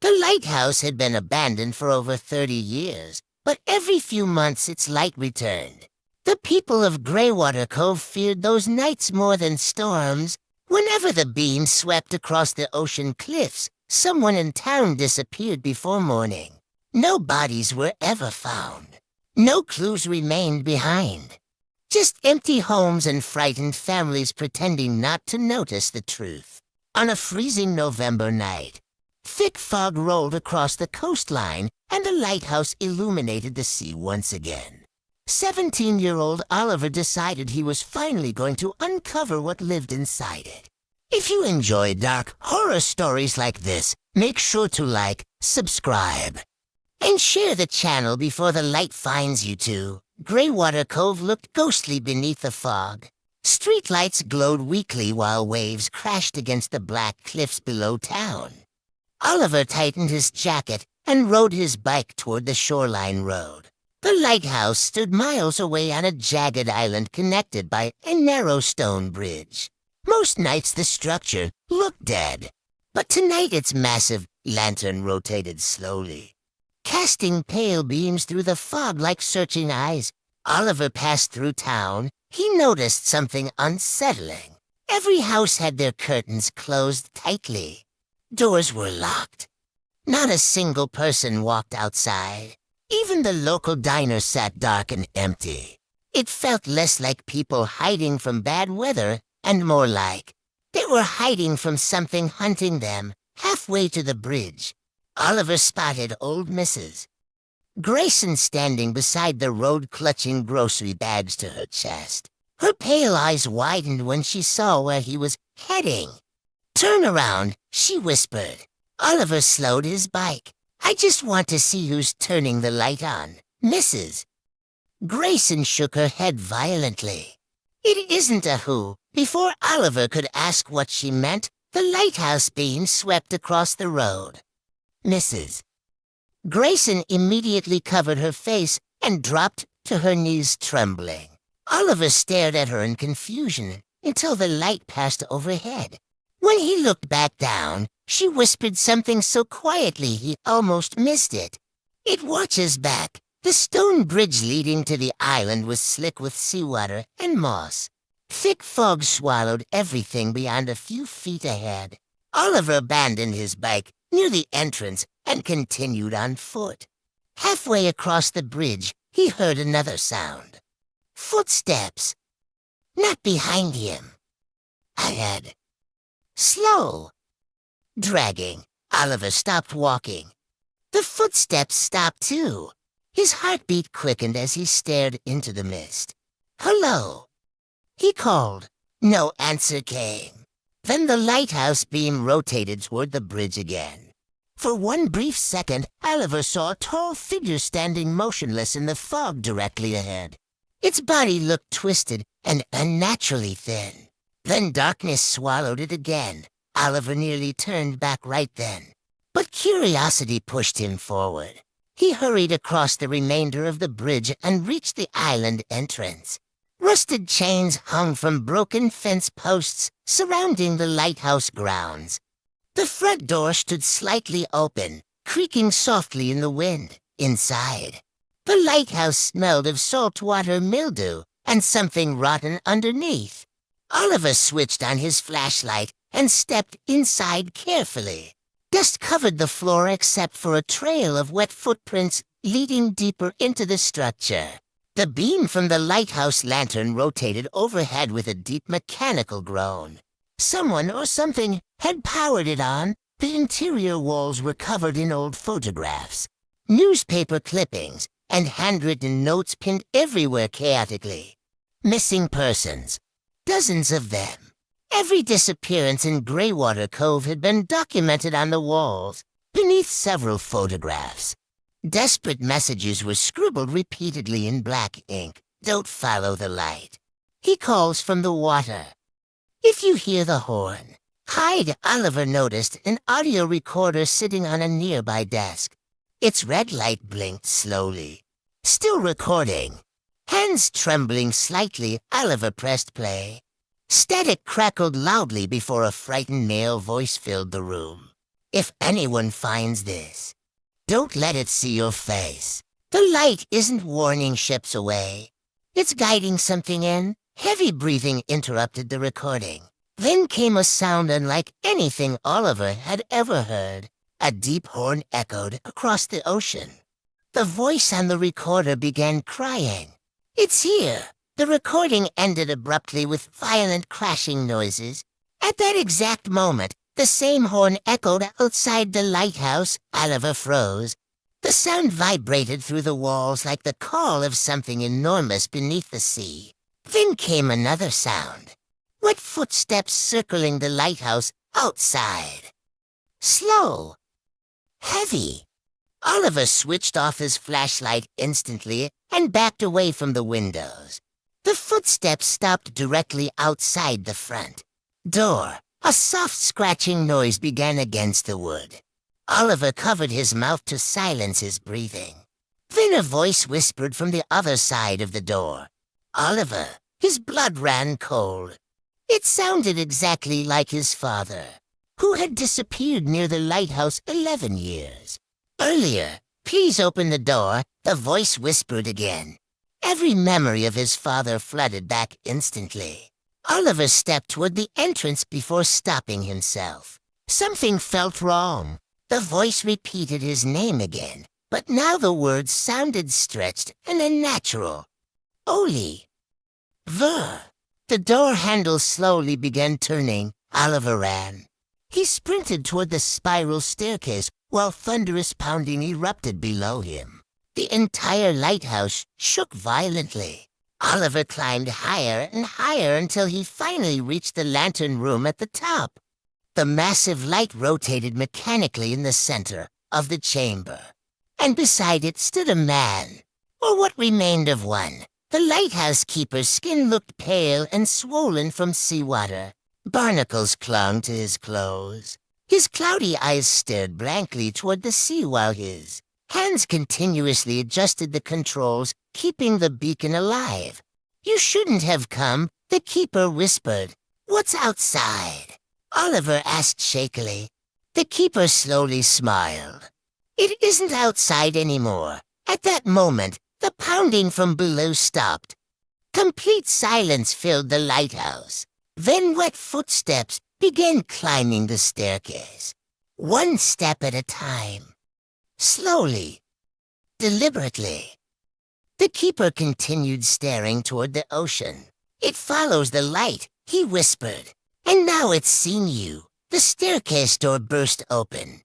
The lighthouse had been abandoned for over 30 years, but every few months its light returned. The people of Greywater Cove feared those nights more than storms. Whenever the beam swept across the ocean cliffs, someone in town disappeared before morning. No bodies were ever found. No clues remained behind. Just empty homes and frightened families pretending not to notice the truth. On a freezing November night, thick fog rolled across the coastline, and the lighthouse illuminated the sea once again. 17-year-old Oliver decided he was finally going to uncover what lived inside it. If you enjoy dark horror stories like this, make sure to like, subscribe, and share the channel before the light finds you too. Greywater Cove looked ghostly beneath the fog. Streetlights glowed weakly while waves crashed against the black cliffs below town. Oliver tightened his jacket and rode his bike toward the shoreline road. The lighthouse stood miles away on a jagged island connected by a narrow stone bridge. Most nights the structure looked dead, but tonight its massive lantern rotated slowly, casting pale beams through the fog like searching eyes. Oliver passed through town. He noticed something unsettling. Every house had their curtains closed tightly. Doors were locked. Not a single person walked outside. Even the local diner sat dark and empty. It felt less like people hiding from bad weather and more like they were hiding from something hunting them. Halfway to the bridge, Oliver spotted old Mrs. Grayson standing beside the road, clutching grocery bags to her chest. Her pale eyes widened when she saw where he was heading. "Turn around," she whispered. Oliver slowed his bike. "I just want to see who's turning the light on, Mrs." Grayson shook her head violently. "It isn't a who." Before Oliver could ask what she meant, the lighthouse beam swept across the road. "Mrs." Grayson immediately covered her face and dropped to her knees, trembling. Oliver stared at her in confusion until the light passed overhead. When he looked back down, she whispered something so quietly he almost missed it. "It watches back." The stone bridge leading to the island was slick with seawater and moss. Thick fog swallowed everything beyond a few feet ahead. Oliver abandoned his bike near the entrance and continued on foot. Halfway across the bridge, he heard another sound. Footsteps. Not behind him. Ahead. Slow. Dragging. Oliver stopped walking. The footsteps stopped too. His heartbeat quickened as he stared into the mist. "Hello," he called. No answer came. Then the lighthouse beam rotated toward the bridge again. For one brief second, Oliver saw a tall figure standing motionless in the fog directly ahead. Its body looked twisted and unnaturally thin. Then darkness swallowed it again. Oliver nearly turned back right then, but curiosity pushed him forward. He hurried across the remainder of the bridge and reached the island entrance. Rusted chains hung from broken fence posts surrounding the lighthouse grounds. The front door stood slightly open, creaking softly in the wind. Inside, the lighthouse smelled of saltwater mildew and something rotten underneath. Oliver switched on his flashlight and stepped inside carefully. Dust covered the floor except for a trail of wet footprints leading deeper into the structure. The beam from the lighthouse lantern rotated overhead with a deep mechanical groan. Someone or something had powered it on. The interior walls were covered in old photographs, newspaper clippings, and handwritten notes pinned everywhere chaotically. Missing persons. Dozens of them. Every disappearance in Greywater Cove had been documented on the walls, beneath several photographs. Desperate messages were scribbled repeatedly in black ink. "Don't follow the light. He calls from the water. If you hear the horn, hide." Oliver noticed an audio recorder sitting on a nearby desk. Its red light blinked slowly. Still recording. Hands trembling slightly, Oliver pressed play. Static crackled loudly before a frightened male voice filled the room. If anyone finds this, don't let it see your face. The light isn't warning ships away. It's guiding something in. Heavy breathing interrupted the recording. Then came a sound unlike anything Oliver had ever heard. A deep horn echoed across the ocean. The voice on the recorder began crying. "It's here!" The recording ended abruptly with violent crashing noises. At that exact moment, the same horn echoed outside the lighthouse. Oliver froze. The sound vibrated through the walls like the call of something enormous beneath the sea. Then came another sound. Wet footsteps circling the lighthouse outside. Slow. Heavy. Oliver switched off his flashlight instantly and backed away from the windows. The footsteps stopped directly outside the front door. A soft scratching noise began against the wood. Oliver covered his mouth to silence his breathing. Then a voice whispered from the other side of the door. Oliver, his blood ran cold. It sounded exactly like his father, who had disappeared near the lighthouse 11 years earlier. "Please open the door," the voice whispered again. Every memory of his father flooded back instantly. Oliver stepped toward the entrance before stopping himself. Something felt wrong. The voice repeated his name again, but now the words sounded stretched and unnatural. Oli. Ver. The door handle slowly began turning. Oliver ran. He sprinted toward the spiral staircase while thunderous pounding erupted below him. The entire lighthouse shook violently. Oliver climbed higher and higher until he finally reached the lantern room at the top. The massive light rotated mechanically in the center of the chamber, and beside it stood a man, or what remained of one. The lighthouse keeper's skin looked pale and swollen from seawater. Barnacles clung to his clothes. His cloudy eyes stared blankly toward the sea while his hands continuously adjusted the controls, keeping the beacon alive. "You shouldn't have come," the keeper whispered. "What's outside?" Oliver asked shakily. The keeper slowly smiled. "It isn't outside anymore." At that moment, the pounding from below stopped. Complete silence filled the lighthouse. Then wet footsteps began climbing the staircase, one step at a time. Slowly, deliberately. The keeper continued staring toward the ocean. "It follows the light," he whispered. "And now it's seen you." The staircase door burst open.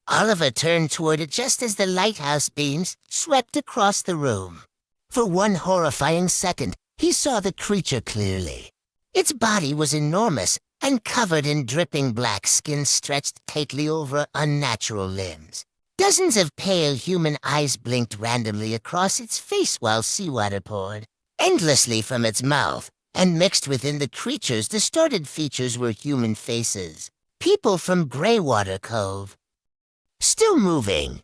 Oliver turned toward it just as the lighthouse beams swept across the room. For one horrifying second, he saw the creature clearly. Its body was enormous and covered in dripping black skin stretched tightly over unnatural limbs. Dozens of pale human eyes blinked randomly across its face while seawater poured endlessly from its mouth, and mixed within the creature's distorted features were human faces. People from Greywater Cove. Still moving,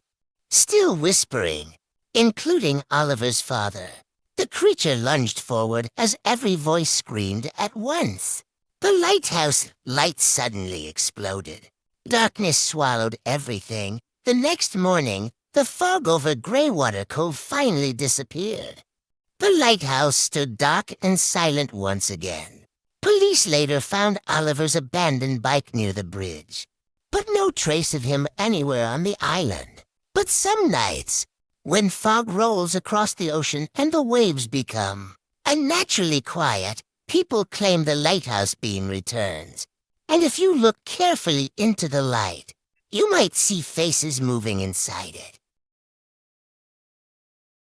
still whispering, including Oliver's father. The creature lunged forward as every voice screamed at once. The lighthouse light suddenly exploded. Darkness swallowed everything. The next morning, the fog over Greywater Cove finally disappeared. The lighthouse stood dark and silent once again. Police later found Oliver's abandoned bike near the bridge, but no trace of him anywhere on the island. But some nights, when fog rolls across the ocean and the waves become unnaturally quiet, people claim the lighthouse beam returns. And if you look carefully into the light, you might see faces moving inside it.